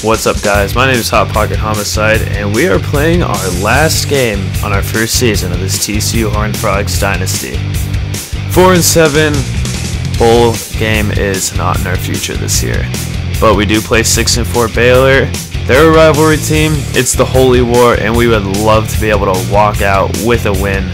What's up, guys? My name is Hot Pocket Homicide, and we are playing our last game on our first season of this TCU Horned Frogs Dynasty. 4-7 bowl game is not in our future this year, but we do play 6-4 Baylor. They're a rivalry team. It's the Holy War, and we would love to be able to walk out with a win.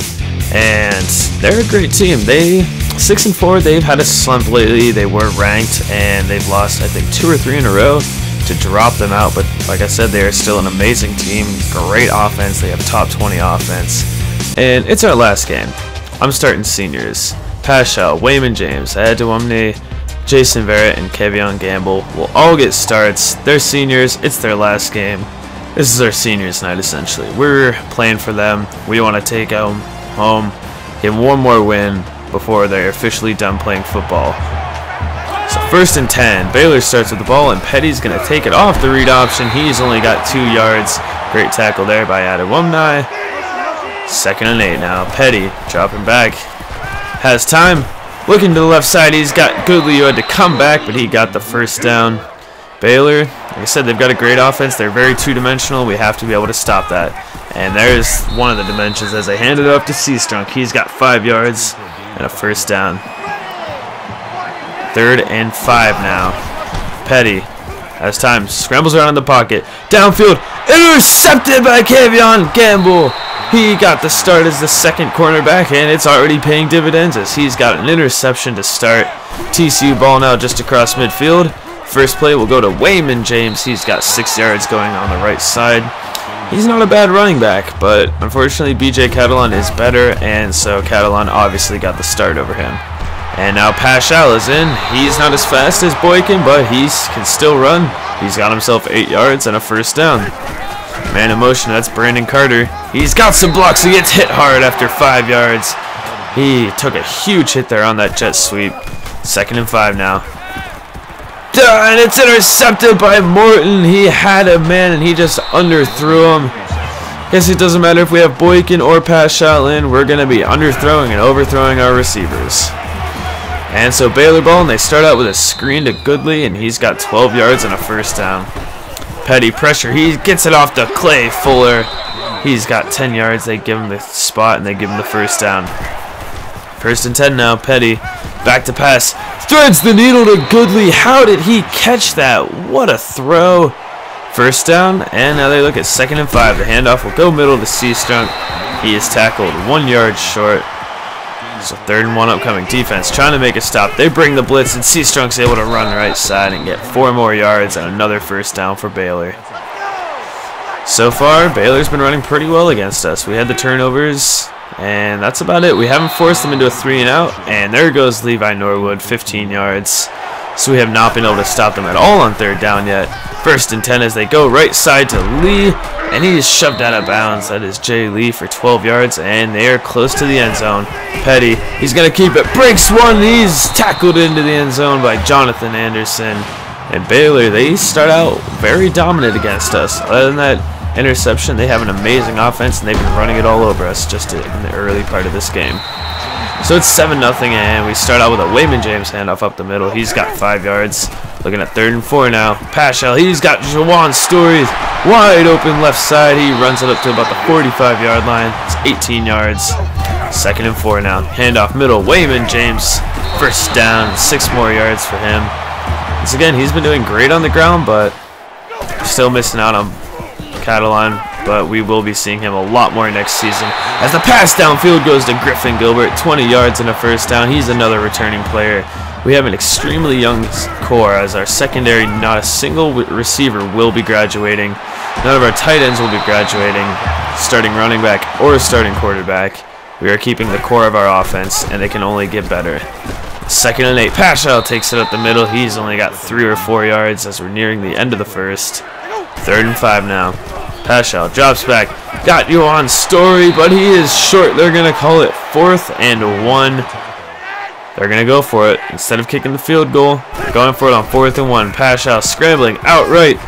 And they're a great team. 6-4. They've had a slump lately. They were ranked, and they've lost, I think, 2 or 3 in a row to drop them out. But like I said, they are still an amazing team. Great offense. They have top 20 offense, and it's our last game. I'm starting seniors. Paschal, Wayman James, Adewumne, Jason Verrett, and Kevion Gamble will all get starts. They're seniors. It's their last game. This is our seniors night, essentially. We're playing for them. We want to take them home, get one more win before they're officially done playing football. So 1st and 10. Baylor starts with the ball, and Petty's going to take it off the read option. He's only got 2 yards. Great tackle there by Adewumne. 2nd and 8 now. Petty dropping back. Has time. Looking to the left side. He's got Goodley, who had to come back, but he got the first down. Baylor, like I said, they've got a great offense. They're very two-dimensional. We have to be able to stop that. And there's one of the dimensions as they hand it off to Seastrunk. He's got 5 yards and a first down. 3rd and 5 now. Petty has time. Scrambles around in the pocket. Downfield. Intercepted by Kevion Gamble. He got the start as the second cornerback, and it's already paying dividends as he's got an interception to start. TCU ball now just across midfield. First play will go to Wayman James. He's got 6 yards going on the right side. He's not a bad running back, but unfortunately BJ Catalan is better, and so Catalan obviously got the start over him. And now Paschal is in. He's not as fast as Boykin, but he can still run. He's got himself 8 yards and a first down. Man in motion, that's Brandon Carter. He's got some blocks. He gets hit hard after 5 yards. He took a huge hit there on that jet sweep. 2nd and 5 now. And it's intercepted by Morton. He had a man and he just underthrew him. Guess it doesn't matter if we have Boykin or Paschal in. We're going to be underthrowing and overthrowing our receivers. And so Baylor ball, and they start out with a screen to Goodley, and he's got 12 yards and a first down. Petty pressure. He gets it off to Clay Fuller. He's got 10 yards. They give him the spot, and they give him the first down. 1st and 10 now. Petty back to pass. Threads the needle to Goodley. How did he catch that? What a throw. First down, and now they look at 2nd and 5. The handoff will go middle to Seastrunk. He is tackled 1 yard short. So 3rd and 1 upcoming. Defense trying to make a stop. They bring the blitz, and Seastrunk's able to run right side and get 4 more yards and another first down for Baylor. So far, Baylor's been running pretty well against us. We had the turnovers, and that's about it. We haven't forced them into a 3 and out, and there goes Levi Norwood, 15 yards. So we have not been able to stop them at all on 3rd down yet. 1st and 10 as they go right side to Lee, and he is shoved out of bounds. That is Jay Lee for 12 yards, and they are close to the end zone. Petty, he's going to keep it. Breaks one. He's tackled into the end zone by Jonathan Anderson. And Baylor, they start out very dominant against us. Other than that interception, they have an amazing offense, and they've been running it all over us just in the early part of this game. So it's 7-0, and we start out with a Wayman James handoff up the middle. He's got 5 yards. Looking at 3rd and 4 now. Paschal, he's got Jawan Story wide open left side. He runs it up to about the 45-yard line. It's 18 yards. 2nd and 4 now. Handoff middle. Wayman James. First down. 6 more yards for him. Once again, he's been doing great on the ground, but still missing out on Catalan. But we will be seeing him a lot more next season. As the pass downfield goes to Griffin Gilbert. 20 yards and a first down. He's another returning player. We have an extremely young core as our secondary, not a single receiver will be graduating. None of our tight ends will be graduating, starting running back or starting quarterback. We are keeping the core of our offense, and they can only get better. 2nd and 8. Paschal takes it up the middle. He's only got 3 or 4 yards as we're nearing the end of the first. 3rd and 5 now. Paschal drops back. Got Jawan Story, but he is short. They're going to call it 4th and 1. They're going to go for it. Instead of kicking the field goal, going for it on 4th and 1. Paschal scrambling outright.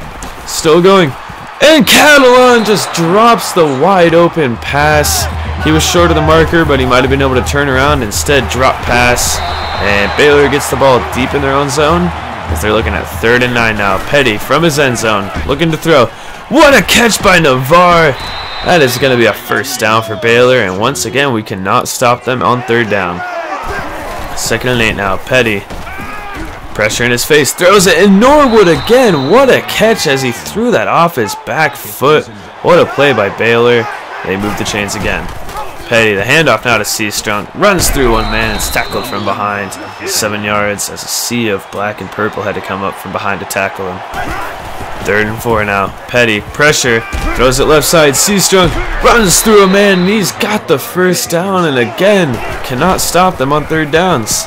Still going. And Catalan just drops the wide open pass. He was short of the marker, but he might have been able to turn around. Instead, drop pass. And Baylor gets the ball deep in their own zone. as they're looking at 3rd and 9 now. Petty from his end zone, looking to throw. What a catch by Navarre! That is going to be a first down for Baylor, and once again, we cannot stop them on 3rd down. 2nd and 8 now. Petty, pressure in his face, throws it, and Norwood again. What a catch as he threw that off his back foot. What a play by Baylor. They move the chains again. Petty, the handoff now to Seastrunk, runs through one man and is tackled from behind. 7 yards as a sea of black and purple had to come up from behind to tackle him. 3rd and 4 now. Petty, pressure, throws it left side. Seastrunk runs through a man, and he's got the first down, and again, cannot stop them on 3rd downs.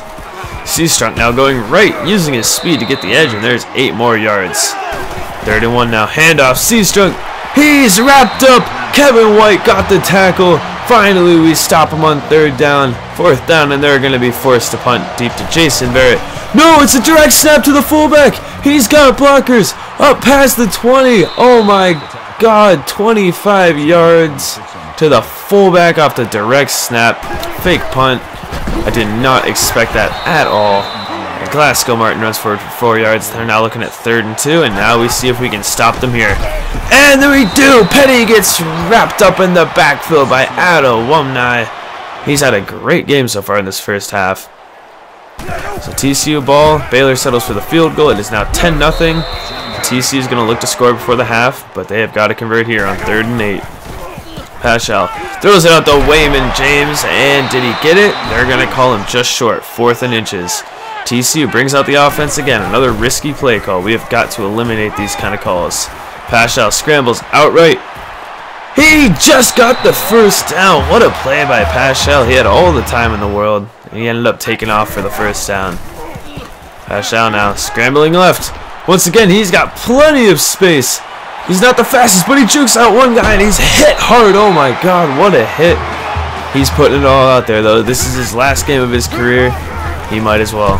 Seastrunk now going right, using his speed to get the edge, and there's 8 more yards. 3rd and 1 now. Handoff, Seastrunk, he's wrapped up. Kevin White got the tackle. Finally, we stop him on 3rd down. 4th down, and they're going to be forced to punt deep to Jason Barrett. No, it's a direct snap to the fullback. He's got blockers up past the 20. Oh my God, 25 yards to the fullback off the direct snap. Fake punt. I did not expect that at all. And Glasgow Martin runs forward for 4 yards. They're now looking at 3rd and 2, and now we see if we can stop them here. And there we do. Petty gets wrapped up in the backfield by Adewumnai. He's had a great game so far in this first half. So TCU ball. Baylor settles for the field goal. It is now 10-0. TCU is going to look to score before the half, but they have got to convert here on 3rd and 8. Paschal throws it out to Wayman James, and did he get it? They're going to call him just short, 4th and inches. TCU brings out the offense again. Another risky play call. We have got to eliminate these kind of calls. Paschal scrambles outright. He just got the first down. What a play by Paschal. He had all the time in the world, and he ended up taking off for the first down. Paschal now scrambling left. Once again, he's got plenty of space. He's not the fastest, but he jukes out one guy, and he's hit hard. Oh my God, what a hit. He's putting it all out there, though. This is his last game of his career. He might as well.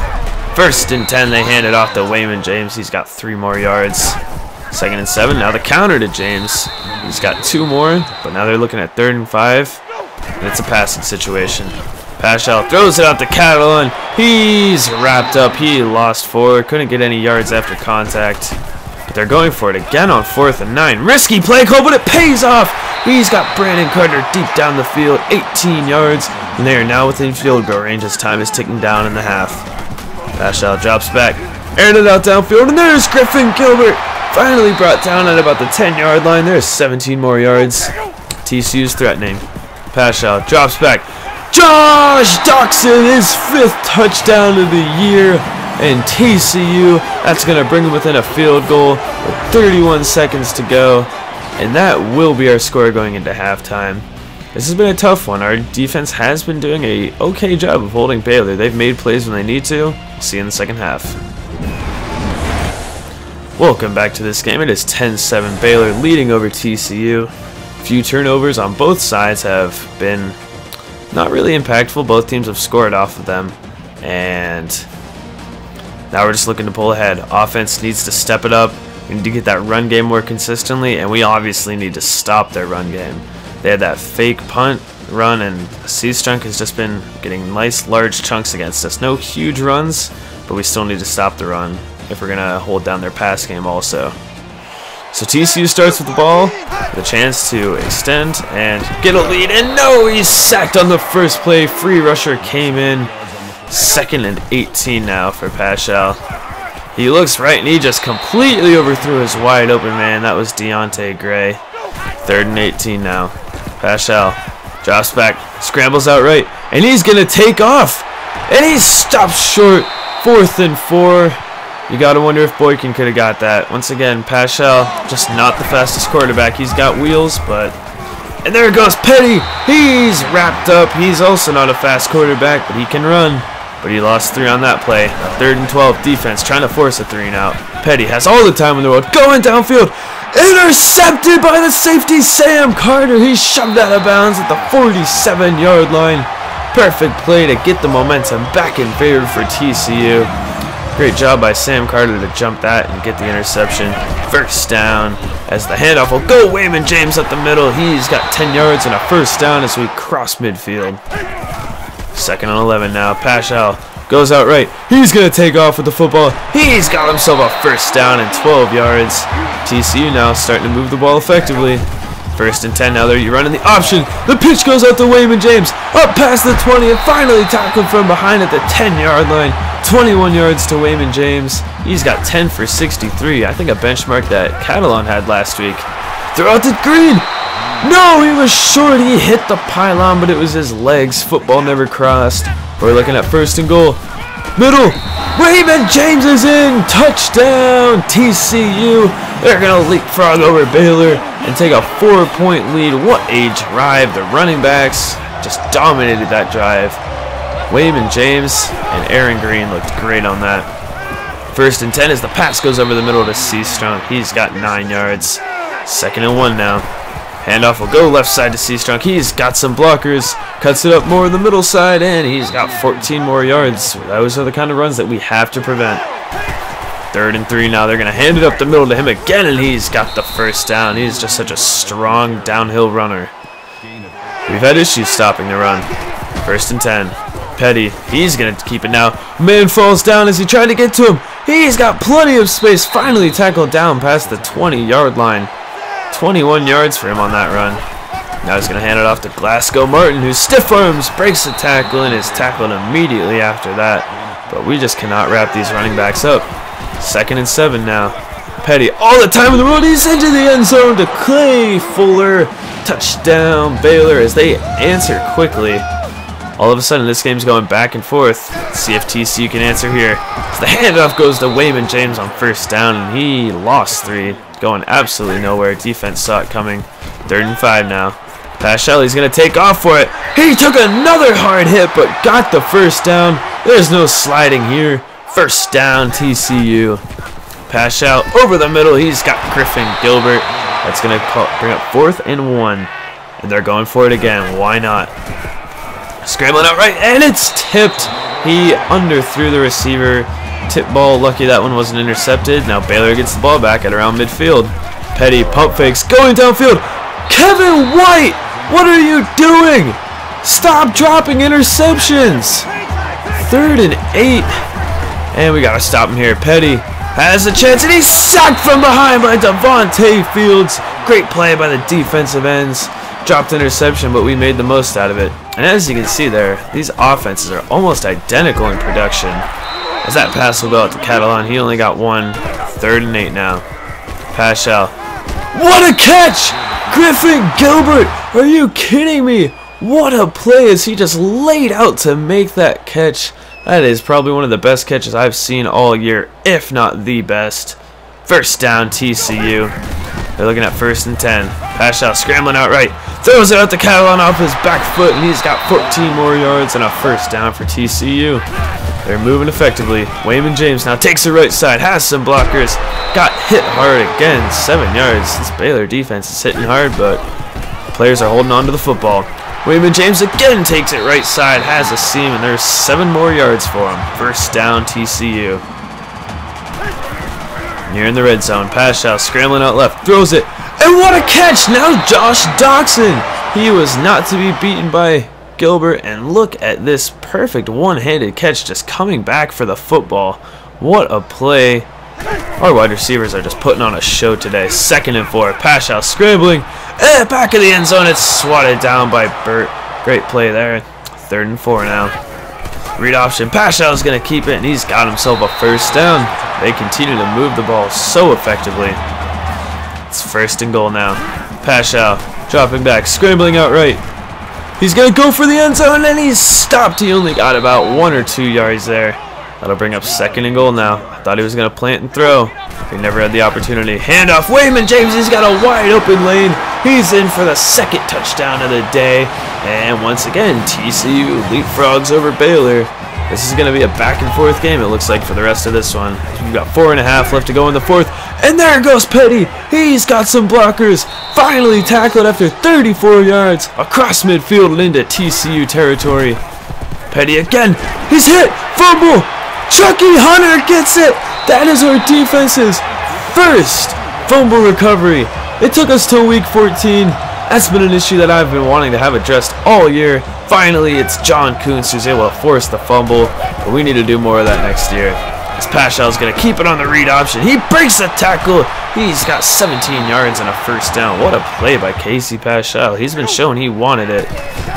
1st and 10, they hand it off to Wayman James. He's got 3 more yards. 2nd and 7, now the counter to James. He's got 2 more, but now they're looking at 3rd and 5, and it's a passing situation. Paschal throws it out to Catalan. He's wrapped up. He lost 4. Couldn't get any yards after contact. But they're going for it again on 4th and 9. Risky play call, but it pays off. He's got Brandon Carter deep down the field, 18 yards, and they are now within field goal range as time is ticking down in the half. Paschal drops back, aired it out downfield, and there's Griffin Gilbert. Finally brought down at about the 10-yard line. There's 17 more yards. TCU's threatening. Paschal drops back. Josh Doxson, his 5th touchdown of the year. And TCU, that's going to bring them within a field goal with 31 seconds to go. And that will be our score going into halftime. This has been a tough one. Our defense has been doing a okay job of holding Baylor. They've made plays when they need to. See you in the second half. Welcome back to this game. It is 10-7 Baylor leading over TCU. Few turnovers on both sides have been not really impactful. Both teams have scored off of them. And now we're just looking to pull ahead. Offense needs to step it up. We need to get that run game more consistently, and we obviously need to stop their run game. They had that fake punt run, and Seastrunk has just been getting nice large chunks against us. No huge runs, but we still need to stop the run if we're going to hold down their pass game also. So TCU starts with the ball, with a chance to extend and get a lead, and no, he's sacked on the first play. Free rusher came in. 2nd and 18 now for Paschal. He looks right, and he just completely overthrew his wide open man. That was Deontay Gray. 3rd and 18 now. Paschal drops back, scrambles out right, and he's going to take off. And he stops short. 4th and 4. You got to wonder if Boykin could have got that. Once again, Paschal, just not the fastest quarterback. He's got wheels, but... And there goes Petty. He's wrapped up. He's also not a fast quarterback, but he can run. But he lost 3 on that play. 3rd and 12, defense trying to force a 3 and out. Petty has all the time in the world. Going downfield. Intercepted by the safety, Sam Carter. He shoved out of bounds at the 47-yard line. Perfect play to get the momentum back in favor for TCU. Great job by Sam Carter to jump that and get the interception. 1st down as the handoff will go Wayman James up the middle. He's got 10 yards and a 1st down as we cross midfield. 2nd and 11 now. Paschal Goes out right. He's going to take off with the football. He's got himself a first down and 12 yards. TCU now starting to move the ball effectively. 1st and 10 now. They're running the option. The pitch goes out to Wayman James. Up past the 20 and finally tackled from behind at the 10-yard line. 21 yards to Wayman James. He's got 10 for 63. I think a benchmark that Catalan had last week. Throw out to Green. No, he was short. He hit the pylon, but it was his legs. Football never crossed. We're looking at 1st and goal. Middle. Wayman James is in. Touchdown, TCU. They're going to leapfrog over Baylor and take a 4-point lead. What a drive. The running backs just dominated that drive. Wayman James and Aaron Green looked great on that. 1st and 10 as the pass goes over the middle to C-Strong. He's got 9 yards. 2nd and 1 now. Handoff will go left side to C-Strong. He's got some blockers. Cuts it up more on the middle side, and he's got 14 more yards. Those are the kind of runs that we have to prevent. 3rd and 3 now. They're going to hand it up the middle to him again, and he's got the first down. He's just such a strong downhill runner. We've had issues stopping the run. 1st and 10. Petty. He's going to keep it now. Man falls down as he tried to get to him. He's got plenty of space. Finally tackled down past the 20-yard line. 21 yards for him on that run. Now he's going to hand it off to Glasgow Martin, who stiff arms, breaks the tackle, and is tackled immediately after that. But we just cannot wrap these running backs up. 2nd and 7 now. Petty, all the time in the world, he's into the end zone to Clay Fuller. Touchdown, Baylor, as they answer quickly. All of a sudden, this game's going back and forth. Let's see if TCU can answer here. So the handoff goes to Wayman James on 1st down, and he lost 3. Going absolutely nowhere. Defense saw it coming. 3rd and 5 now. Paschalli's going to take off for it. He took another hard hit, but got the first down. There's no sliding here. 1st down, TCU. Paschal over the middle. He's got Griffin Gilbert. That's going to bring up 4th and 1. And they're going for it again. Why not? Scrambling out right, and it's tipped. He underthrew the receiver. Tip ball, lucky that one wasn't intercepted. Now Baylor gets the ball back at around midfield. Petty pump fakes, going downfield. Kevin White, what are you doing? Stop dropping interceptions. 3rd and 8. And we got to stop him here. Petty has a chance, and he's sacked from behind by Devontae Fields. Great play by the defensive ends. Dropped interception, but we made the most out of it. And as you can see there, these offenses are almost identical in production. As that pass will go out to Catalan, he only got 1. 3rd and 8 now. Paschal. What a catch! Griffin Gilbert! Are you kidding me? What a play as he just laid out to make that catch. That is probably one of the best catches I've seen all year, if not the best. 1st down, TCU. They're looking at 1st and 10. Paschal scrambling out right. Throws it out to Catalan off his back foot, and he's got 14 more yards and a 1st down for TCU. They're moving effectively. Wayman James now takes the right side, has some blockers. Got hit hard again, 7 yards. This Baylor defense is hitting hard, but the players are holding on to the football. Wayman James again takes it right side, has a seam, and there's 7 more yards for him. 1st down, TCU. Near in the red zone. Paschal scrambling out left. Throws it. And what a catch! Now Josh Doxson. He was not to be beaten by Gilbert. And look at this perfect one-handed catch just coming back for the football. What a play. Our wide receivers are just putting on a show today. 2nd and 4. Paschal scrambling. And back of the end zone. It's swatted down by Burt. Great play there. 3rd and 4 now. Read option. Paschal's going to keep it, and he's got himself a 1st down. They continue to move the ball so effectively. It's 1st and goal now. Paschal dropping back, scrambling out right. He's going to go for the end zone, and he's stopped. He only got about 1 or 2 yards there. That'll bring up 2nd and goal now. I thought he was going to plant and throw. He never had the opportunity. Handoff. Wayman James, he's got a wide open lane. He's in for the 2nd touchdown of the day. And once again, TCU leapfrogs over Baylor. This is going to be a back and forth game, it looks like, for the rest of this one. We've got 4.5 left to go in the 4th. And there goes Petty. He's got some blockers. Finally tackled after 34 yards across midfield and into TCU territory. Petty again. He's hit. Fumble. Chucky Hunter gets it. That is our defense's 1st fumble recovery. It took us till week 14, That's been an issue that I've been wanting to have addressed all year. Finally, it's John Kuntz who's able to force the fumble, but we need to do more of that next year. As Paschal is going to keep it on the read option. He breaks the tackle. He's got 17 yards and a first down. What a play by Casey Paschal. He's been showing he wanted it.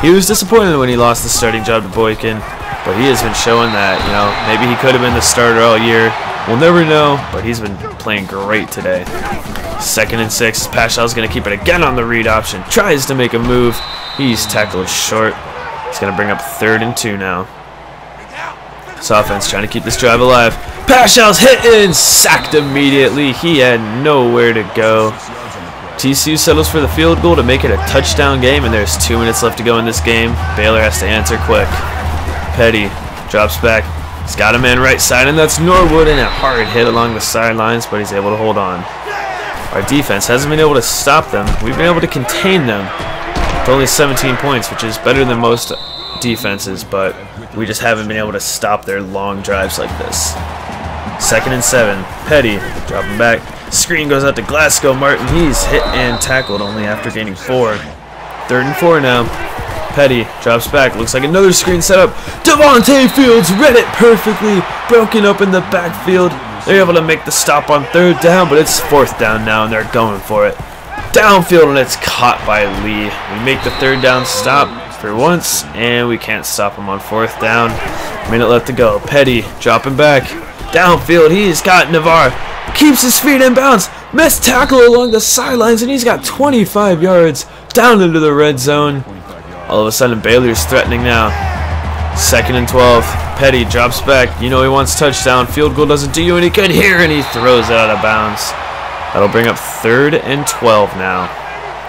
He was disappointed when he lost the starting job to Boykin, but he has been showing that, you know, maybe he could have been the starter all year. We'll never know, but he's been playing great today. 2nd and 6. Paschal's going to keep it again on the read option. Tries to make a move. He's tackled short. He's going to bring up 3rd and 2 now. This offense trying to keep this drive alive. Paschal's hit and sacked immediately. He had nowhere to go. TCU settles for the field goal to make it a touchdown game, and there's 2 minutes left to go in this game. Baylor has to answer quick. Petty drops back. He's got a man right side, and that's Norwood, and a hard hit along the sidelines, but he's able to hold on. Our defense hasn't been able to stop them. We've been able to contain them with only 17 points, which is better than most defenses, but we just haven't been able to stop their long drives like this. 2nd and 7. Petty dropping back. Screen goes out to Glasgow Martin. He's hit and tackled only after gaining 4. 3rd and 4 now. Petty drops back. Looks like another screen setup. Devontae Fields read it perfectly. Broken up in the backfield. They're able to make the stop on 3rd down, but it's 4th down now, and they're going for it. Downfield, and it's caught by Lee. We make the 3rd down stop for once, and we can't stop him on 4th down. Minute left to go. Petty dropping back. Downfield, he's got Navarre. Keeps his feet in bounds. Missed tackle along the sidelines, and he's got 25 yards down into the red zone. All of a sudden, Baylor's threatening now. 2nd and 12. Petty drops back. You know he wants touchdown. Field goal doesn't do you any good here, and he throws it out of bounds. That'll bring up 3rd and 12 now.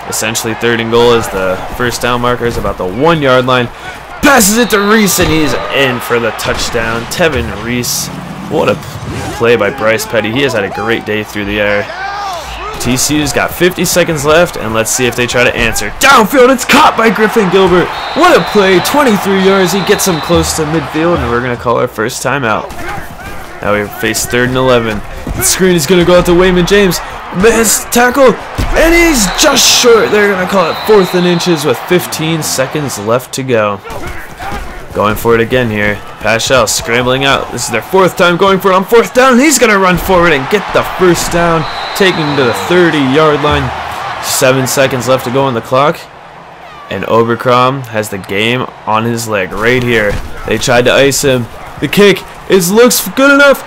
Essentially, 3rd and goal is the first down marker is about the 1 yard line. Passes it to Reese, and he's in for the touchdown. Tevin Reese. What a play by Bryce Petty. He has had a great day through the air. TCU's got 50 seconds left, and let's see if they try to answer. Downfield, it's caught by Griffin Gilbert. What a play, 23 yards. He gets him close to midfield, and we're going to call our first timeout. Now we face 3rd and 11. The screen is going to go out to Wayman James. Missed tackle, and he's just short. They're going to call it 4th and inches with 15 seconds left to go. Going for it again here. Paschal scrambling out. This is their 4th time going for it on 4th down. He's going to run forward and get the first down, taking him to the 30-yard line. 7 seconds left to go on the clock. And Oberkrom has the game on his leg right here. They tried to ice him. The kick looks good enough.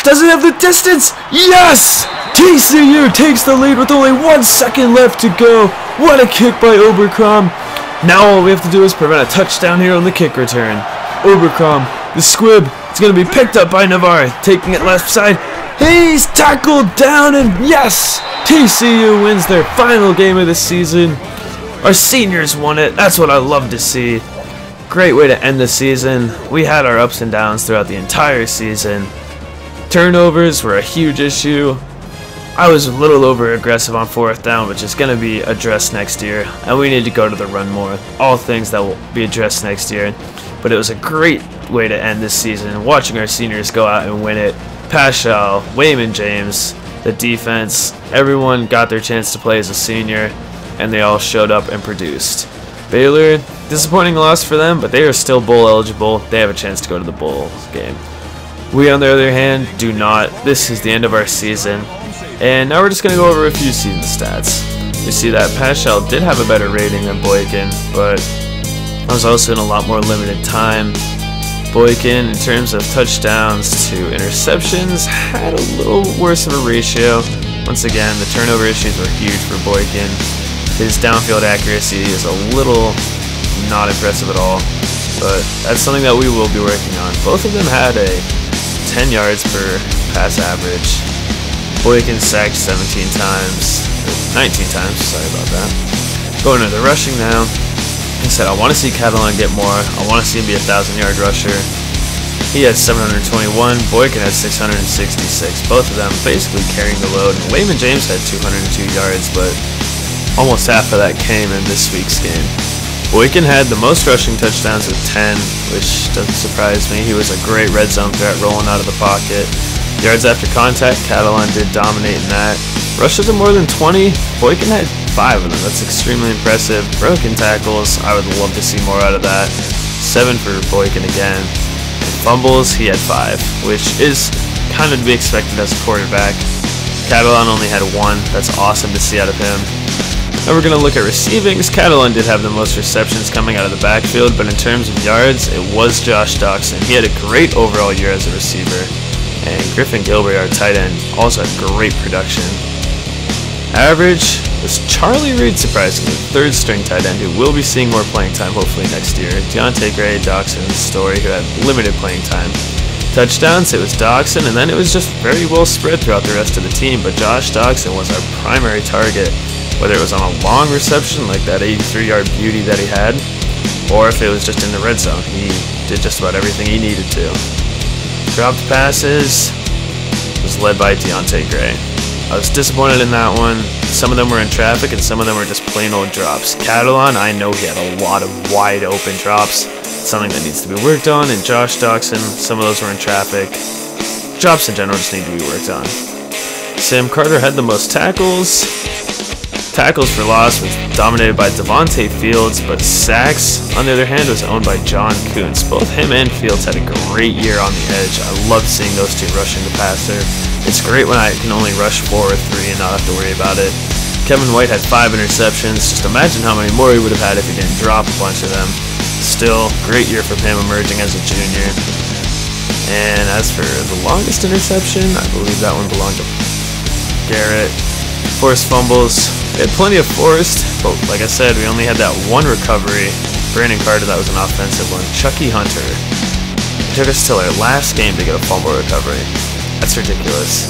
Does it have the distance? Yes! TCU takes the lead with only 1 second left to go. What a kick by Oberkrom. Now all we have to do is prevent a touchdown here on the kick return. Oberkrom, the squib, it's going to be picked up by Navarre, taking it left side. He's tackled down, and yes! TCU wins their final game of the season. Our seniors won it. That's what I love to see. Great way to end the season. We had our ups and downs throughout the entire season. Turnovers were a huge issue. I was a little over aggressive on 4th down, which is going to be addressed next year, and we need to go to the run more. All things that will be addressed next year. But it was a great way to end this season, watching our seniors go out and win it. Paschal, Wayman James, the defense, everyone got their chance to play as a senior, and they all showed up and produced. Baylor, disappointing loss for them, but they are still bowl eligible. They have a chance to go to the bowl game. We, on the other hand, do not. This is the end of our season. And now we're just going to go over a few season stats. You see that Paschal did have a better rating than Boykin, but I was also in a lot more limited time. Boykin, in terms of touchdowns to interceptions, had a little worse of a ratio. Once again, the turnover issues were huge for Boykin. His downfield accuracy is a little not impressive at all, but that's something that we will be working on. Both of them had a 10 yards per pass average. Boykin sacked 17 times, 19 times, sorry about that. Going to the rushing now. He said, I want to see Catalan get more. I want to see him be a 1,000-yard rusher. He has 721. Boykin has 666. Both of them basically carrying the load. And Wayman James had 202 yards, but almost half of that came in this week's game. Boykin had the most rushing touchdowns with 10, which doesn't surprise me. He was a great red zone threat rolling out of the pocket. Yards after contact, Catalan did dominate in that. Rushes of more than 20. Boykin had 5 of them. That's extremely impressive. Broken tackles, I would love to see more out of that. 7 for Boykin again. And fumbles, he had 5, which is kind of to be expected as a quarterback. Catalan only had 1. That's awesome to see out of him. Now we're going to look at receivings. Catalan did have the most receptions coming out of the backfield, but in terms of yards, it was Josh Doctson. He had a great overall year as a receiver. And Griffin Gilbert, our tight end, also had great production. Average was Charlie Reed, surprisingly, 3rd string tight end, who will be seeing more playing time hopefully next year. Deontay Gray, Doctson, Story, who had limited playing time. Touchdowns, it was Doctson, and then it was just very well spread throughout the rest of the team, but Josh Doctson was our primary target, whether it was on a long reception like that 83-yard beauty that he had, or if it was just in the red zone. He did just about everything he needed to. Dropped passes was led by Deontay Gray. I was disappointed in that one. Some of them were in traffic and some of them were just plain old drops. Catalan, I know he had a lot of wide open drops, something that needs to be worked on, and Josh Doctson, some of those were in traffic. Drops in general just need to be worked on. Sam Carter had the most tackles. Tackles for loss was dominated by Devontae Fields, but sacks, on the other hand, was owned by John Kuntz. Both him and Fields had a great year on the edge. I love seeing those two rushing the passer. It's great when I can only rush 4 or 3 and not have to worry about it. Kevin White had 5 interceptions. Just imagine how many more he would have had if he didn't drop a bunch of them. Still, great year from him emerging as a junior. And as for the longest interception, I believe that one belonged to Garrett. Forced fumbles. We had plenty of forced, but like I said, we only had that one recovery. Brandon Carter, that was an offensive one. Chucky Hunter. It took us till our last game to get a fumble recovery. That's ridiculous.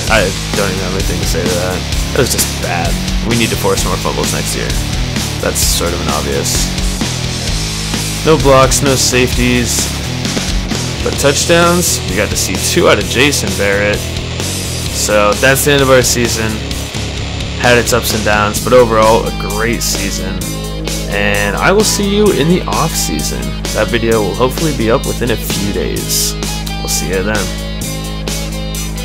I don't even have anything to say to that. That was just bad. We need to force more fumbles next year. That's sort of an obvious. No blocks, no safeties. But touchdowns, we got to see 2 out of Jason Barrett. So that's the end of our season. Had its ups and downs, but overall a great season. And I will see you in the off season. That video will hopefully be up within a few days. We'll see you then.